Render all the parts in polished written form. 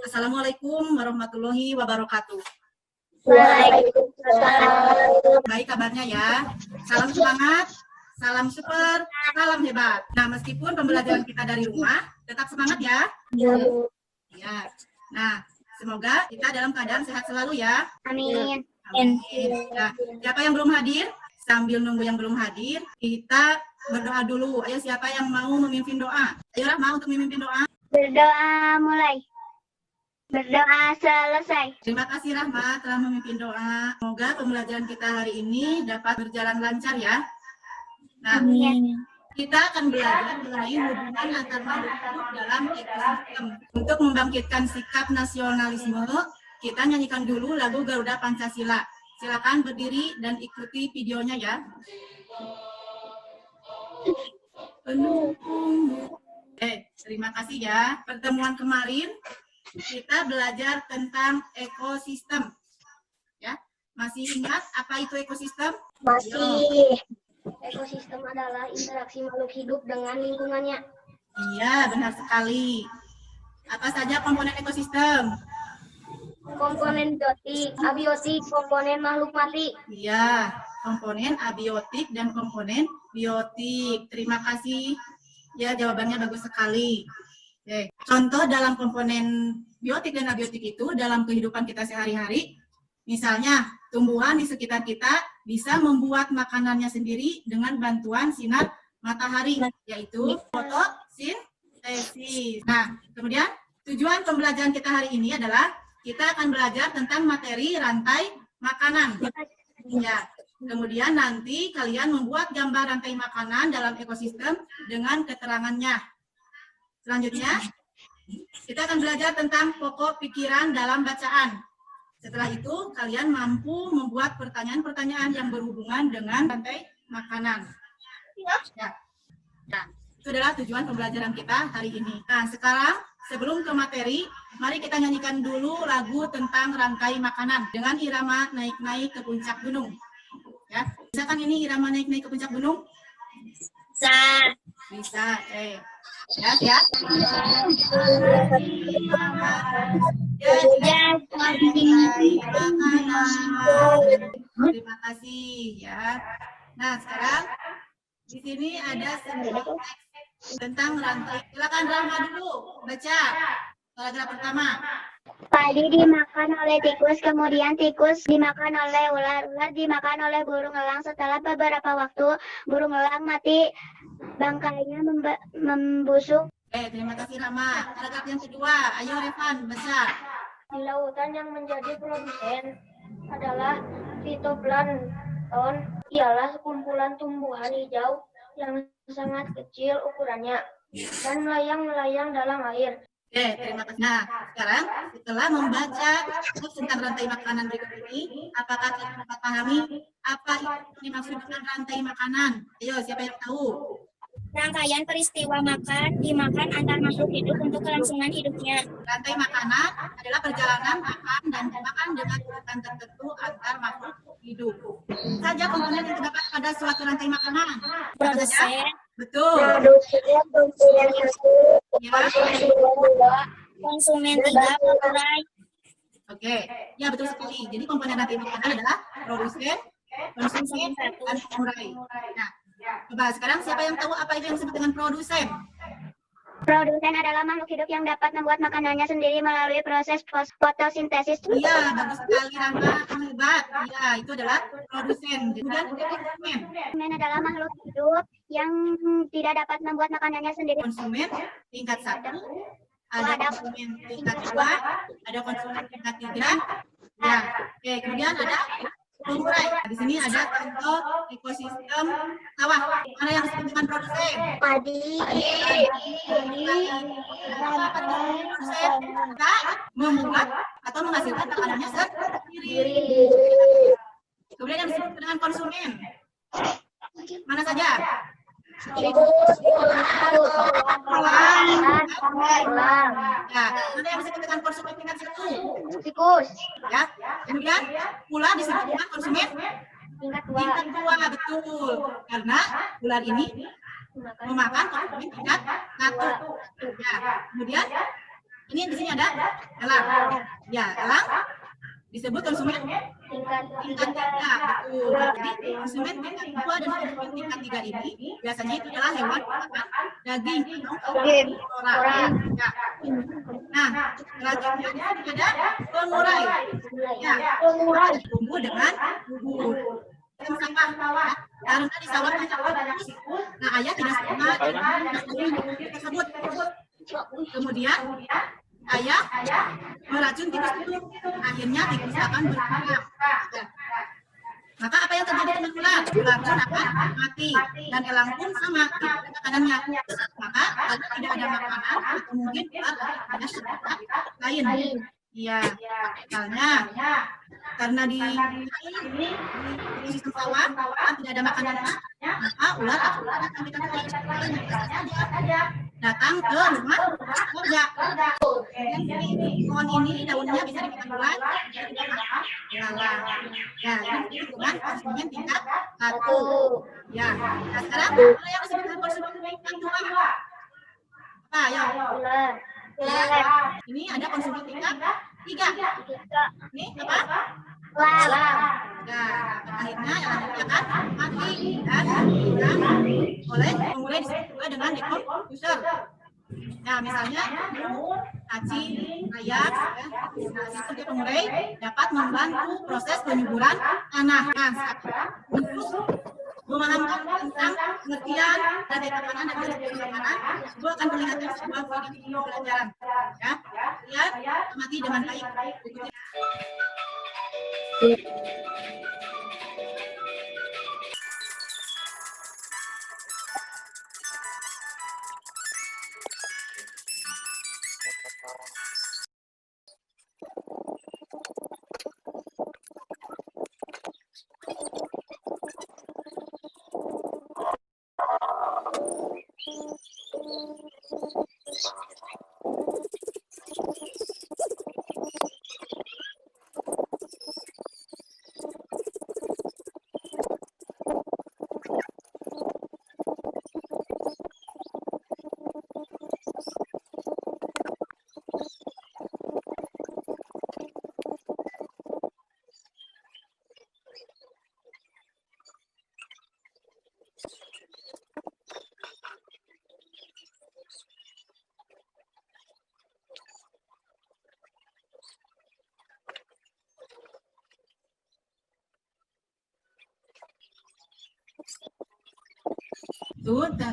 Assalamualaikum warahmatullahi wabarakatuh. Waalaikumsalam. Baik kabarnya ya. Salam semangat, salam super, salam hebat. Nah, meskipun pembelajaran kita dari rumah, tetap semangat ya. Ya. Nah, semoga kita dalam keadaan sehat selalu ya. Amin. Amin. Nah, siapa yang belum hadir? Sambil nunggu yang belum hadir, kita berdoa dulu. Ayo, siapa yang mau memimpin doa? Ayo Rahma untuk memimpin doa. Berdoa mulai. Berdoa selesai. Terima kasih Rahma telah memimpin doa. Semoga pembelajaran kita hari ini dapat berjalan lancar ya. Nah, kita akan belajar mengenai hubungan antar makhluk hidup dalam ekosistem. Untuk membangkitkan sikap nasionalisme, kita nyanyikan dulu lagu Garuda Pancasila. Silakan berdiri dan ikuti videonya ya. Terima kasih ya. Pertemuan kemarin kita belajar tentang ekosistem. Ya, masih ingat apa itu ekosistem? Masih. Ekosistem adalah interaksi makhluk hidup dengan lingkungannya. Iya, benar sekali. Apa saja komponen ekosistem? Komponen biotik, abiotik, komponen makhluk mati. Iya, komponen abiotik dan komponen biotik. Terima kasih. Ya, jawabannya bagus sekali. Oke. Contoh dalam komponen biotik dan abiotik itu dalam kehidupan kita sehari-hari, misalnya tumbuhan di sekitar kita bisa membuat makanannya sendiri dengan bantuan sinar matahari, yaitu fotosintesis. Nah, kemudian tujuan pembelajaran kita hari ini adalah kita akan belajar tentang materi rantai makanan. Ya, kemudian nanti kalian membuat gambar rantai makanan dalam ekosistem dengan keterangannya. Selanjutnya, kita akan belajar tentang pokok pikiran dalam bacaan. Setelah itu, kalian mampu membuat pertanyaan-pertanyaan yang berhubungan dengan rantai makanan. Ya. Nah, itu adalah tujuan pembelajaran kita hari ini. Nah, sekarang sebelum ke materi, mari kita nyanyikan dulu lagu tentang rantai makanan dengan irama naik-naik ke puncak gunung. Ya, bisa kan ini irama naik-naik ke puncak gunung? Bisa. Bisa. Ya. Terima kasih ya. Nah, sekarang di sini ada sebuah teks tentang rantai. Silakan Rahma dulu baca paragraf pertama. Padi dimakan oleh tikus, kemudian tikus dimakan oleh ular, ular dimakan oleh burung elang. Setelah beberapa waktu, burung elang mati, bangkainya membusuk. Terima kasih Rahma. Paragraf yang kedua, ayo Revan baca. Di lautan yang menjadi produsen adalah fitoplankton, ialah sekumpulan tumbuhan hijau yang sangat kecil ukurannya dan melayang-melayang dalam air. Terima kasih. Nah, sekarang setelah membaca tentang rantai makanan berikut ini, apakah kita dapat pahami apa yang dimaksud dengan rantai makanan? Ayo, siapa yang tahu? Rangkaian peristiwa dimakan antar makhluk hidup untuk kelangsungan hidupnya. Rantai makanan adalah perjalanan makan dan dimakan dengan urutan tertentu antar makhluk hidup. Saja komponen yang terdapat pada suatu rantai makanan. Produsen. Betul. Produsen satu, Ya. konsumen tiga, pengurai. Oke, ya betul sekali. Jadi komponen rantai makanan adalah produsen, konsumen, dan pengurai. Nah, coba sekarang siapa yang tahu apa itu yang disebut dengan produsen? Produsen adalah makhluk hidup yang dapat membuat makanannya sendiri melalui proses fotosintesis. Iya, bagus sekali Rahma, hebat. Iya, itu adalah produsen. Kemudian konsumen. Konsumen adalah makhluk hidup yang tidak dapat membuat makanannya sendiri. Konsumen tingkat 1, ada konsumen tingkat 2, ada konsumen tingkat 3. Ya, oke. Kemudian ada pengurai. Di sini ada contoh ekosistem sawah. Mana yang disebut dengan produsen? Padi. Produsen tidak membuat atau menghasilkan makanannya sendiri. Kemudian yang disebut dengan konsumen. Mana saja? Tikus. Ya, mana yang disebut dengan konsumen tingkat 1? Tikus. Ya, kemudian ular disebut dengan konsumen Tingkat tingkat 2, betul. Karena ular ini memakan konsumen tingkat 1. Ya, kemudian Ini di sini ada elang. Ya, elang disebut konsumen tingkat tingkat 3. Betul. Jadi konsumen tingkat 2 dan konsumen tingkat 3 ini biasanya itu adalah hewan makan daging atau karnivora. Ya. Nah, selanjutnya di sini ada pengurai. Ya, pengurai tumbuh dengan bubur. Sawah, karena di sawah banyak tikus. Nah, ayah tidak suka dengan tersebut. Kemudian ayah meracun tikus itu, akhirnya tikus akan berkembang. Maka apa yang terjadi dengan ular? Ular pun akan mati dan elang pun sama makanannya. Maka kalau tidak ada makanan atau mungkin ular ada sebab lain. Iya, misalnya karena di sistem sawah tidak ada makanannya, maka ular akan datang ke rumah warga. Pohon ini daunnya bisa dimakan ular, lalang. Ya, ini dengan konsumen tingkat 1. Ya, nah sekarang kalau yang disebut dengan konsumen tingkat 2 apa? Ayo. Ini ada konsumen tingkat 3. Ini apa? Nah, akhirnya elang ini akan mati dan oleh pengurai disebut juga dengan decomposer. Nah, misalnya cacing, ayam, nah, sistem pengurai dapat membantu proses penyuburan tanah. Nah, untuk memahami tentang pengertian dan makanan dan jenis makanan, gue akan melihatkan sebuah video pelajaran. Ya, lihat, amati dengan baik. Itu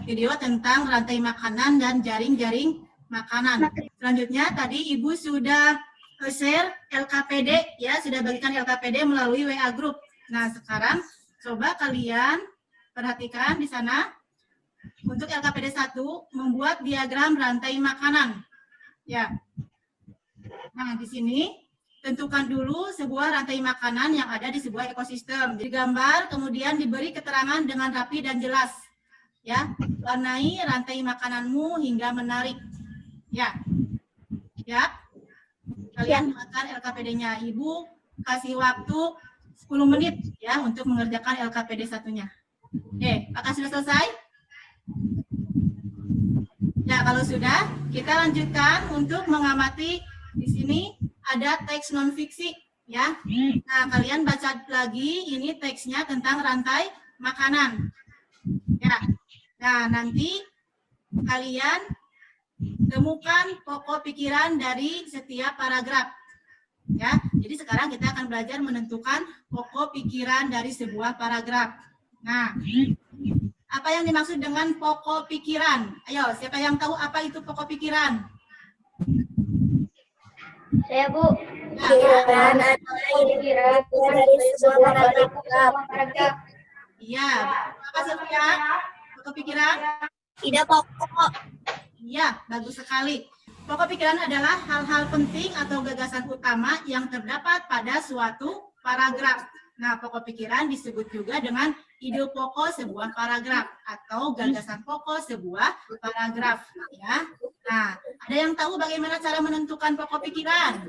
video tentang rantai makanan dan jaring-jaring makanan. Selanjutnya tadi Ibu sudah share LKPD ya, sudah bagikan LKPD melalui WA group. Nah, sekarang coba kalian perhatikan di sana untuk LKPD 1 membuat diagram rantai makanan. Ya. Nah, di sini tentukan dulu sebuah rantai makanan yang ada di sebuah ekosistem. Digambar, kemudian diberi keterangan dengan rapi dan jelas. Ya, warnai rantai makananmu hingga menarik. Ya, ya. Kalian buatkan LKPD-nya. Ibu kasih waktu 10 menit ya untuk mengerjakan LKPD satunya. Oke, apakah sudah selesai? Ya, kalau sudah, kita lanjutkan untuk mengamati. Di sini ada teks non fiksi ya. Nah, kalian baca lagi ini teksnya tentang rantai makanan. Ya. Nah, nanti kalian temukan pokok pikiran dari setiap paragraf. Ya, jadi sekarang kita akan belajar menentukan pokok pikiran dari sebuah paragraf. Nah, apa yang dimaksud dengan pokok pikiran? Ayo, siapa yang tahu apa itu pokok pikiran? Saya, Bu. Pikiran dari sebuah paragraf. Iya, apa Sylvia? Pokok pikiran? Tidak pokok. Iya, bagus sekali. Pokok pikiran adalah hal-hal penting atau gagasan utama yang terdapat pada suatu paragraf. Nah, pokok pikiran disebut juga dengan ide pokok sebuah paragraf atau gagasan pokok sebuah paragraf. Ya. Nah, ada yang tahu bagaimana cara menentukan pokok pikiran?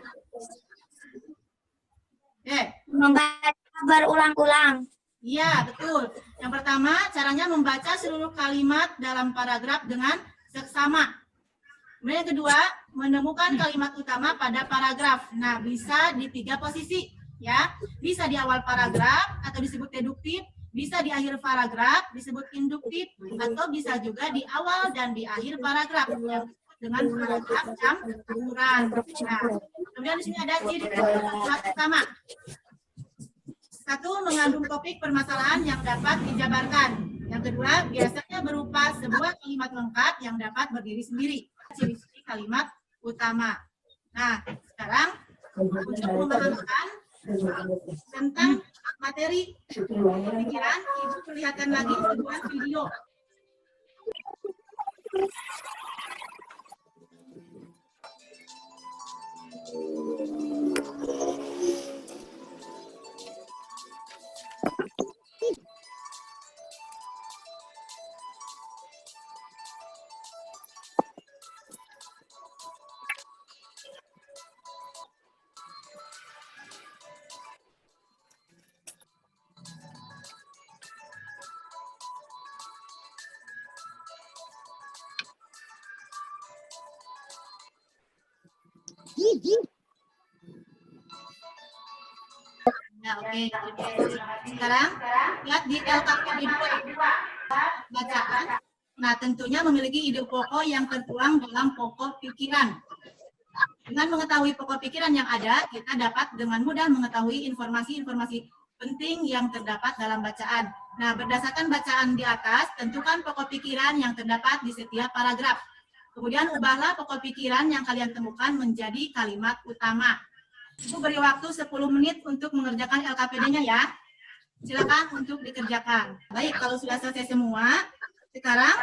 Membaca berulang-ulang. Iya, betul. Yang pertama, caranya membaca seluruh kalimat dalam paragraf dengan seksama. Kemudian yang kedua, menemukan kalimat utama pada paragraf. Nah, bisa di 3 posisi, ya. Bisa di awal paragraf atau disebut deduktif, bisa di akhir paragraf disebut induktif, atau bisa juga di awal dan di akhir paragraf yang disebut dengan paragraf campuran. Nah, kemudian di sini ada ciri kalimat utama. 1, mengandung topik permasalahan yang dapat dijabarkan. Yang kedua, biasanya berupa sebuah kalimat lengkap yang dapat berdiri sendiri. Ciri-ciri kalimat utama. Nah, sekarang untuk memahami tentang materi pikiran, Ibu perlihatkan lagi sebuah video. Nah, oke. Sekarang lihat di LKPD 2 bacaan. Nah, tentunya memiliki ide pokok yang tertuang dalam pokok pikiran. Dengan mengetahui pokok pikiran yang ada, kita dapat dengan mudah mengetahui informasi-informasi penting yang terdapat dalam bacaan. Nah, berdasarkan bacaan di atas, tentukan pokok pikiran yang terdapat di setiap paragraf. Kemudian ubahlah pokok pikiran yang kalian temukan menjadi kalimat utama. Ibu beri waktu 10 menit untuk mengerjakan LKPD-nya ya. Silakan untuk dikerjakan. Baik, kalau sudah selesai semua, sekarang,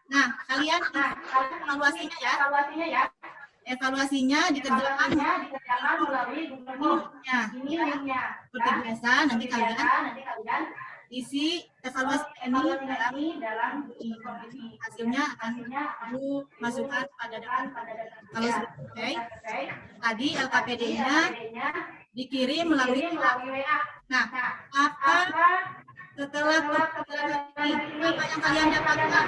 nah kalian evaluasinya ya. Evaluasinya dikerjakan melalui linknya. Seperti biasa, nanti kalian isi evaluasi ini dalam hasilnya akan Ibu masukkan pada depan. Kalau sudah selesai, tadi LKPD-nya dikirim melalui WA. Nah, apa setelah ini, apa yang kalian dapatkan?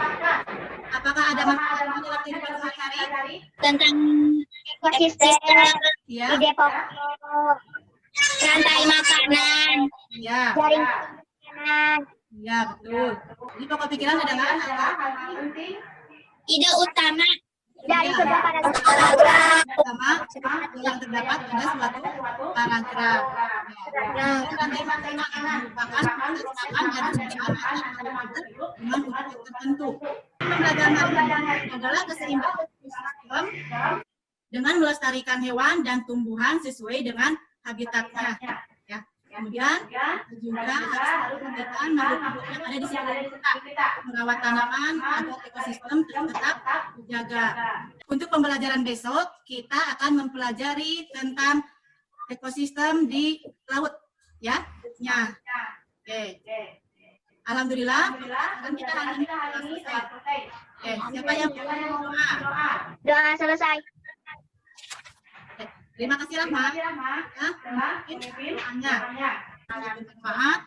Apakah ada manfaat dalam kehidupan sehari-hari? Tentang ekosistem, Ya, ide pokok, rantai makanan, ya, jaring makanan, ya betul. Jadi pokok pikiran adalah hal penting ide utama dari Ya. sebuah paragraf. pertama yang terdapat pada suatu paragraf. Ya. Rantai makanan merupakan makan dan bacaan dengan unsur tertentu. Pembelajaran hari ini adalah keseimbangan ekosistem dengan melestarikan hewan dan tumbuhan sesuai dengan habitatnya. Ya. Kemudian juga harus memperhatikan makhluk hidup yang ada di sekitar kita, merawat tanaman agar ekosistem tetap terjaga. Untuk pembelajaran besok, kita akan mempelajari tentang ekosistem di laut, ya. Oke. Alhamdulillah, dan kita hari ini telah selesai. Oke, siapa yang mau doa? Doa selesai. Oke, terima kasih Rahma. Ya, mungkin doanya. Bermanfaat.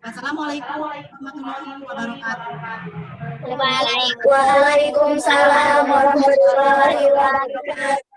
Wassalamualaikum warahmatullahi wabarakatuh. Waalaikumsalam warahmatullahi wabarakatuh.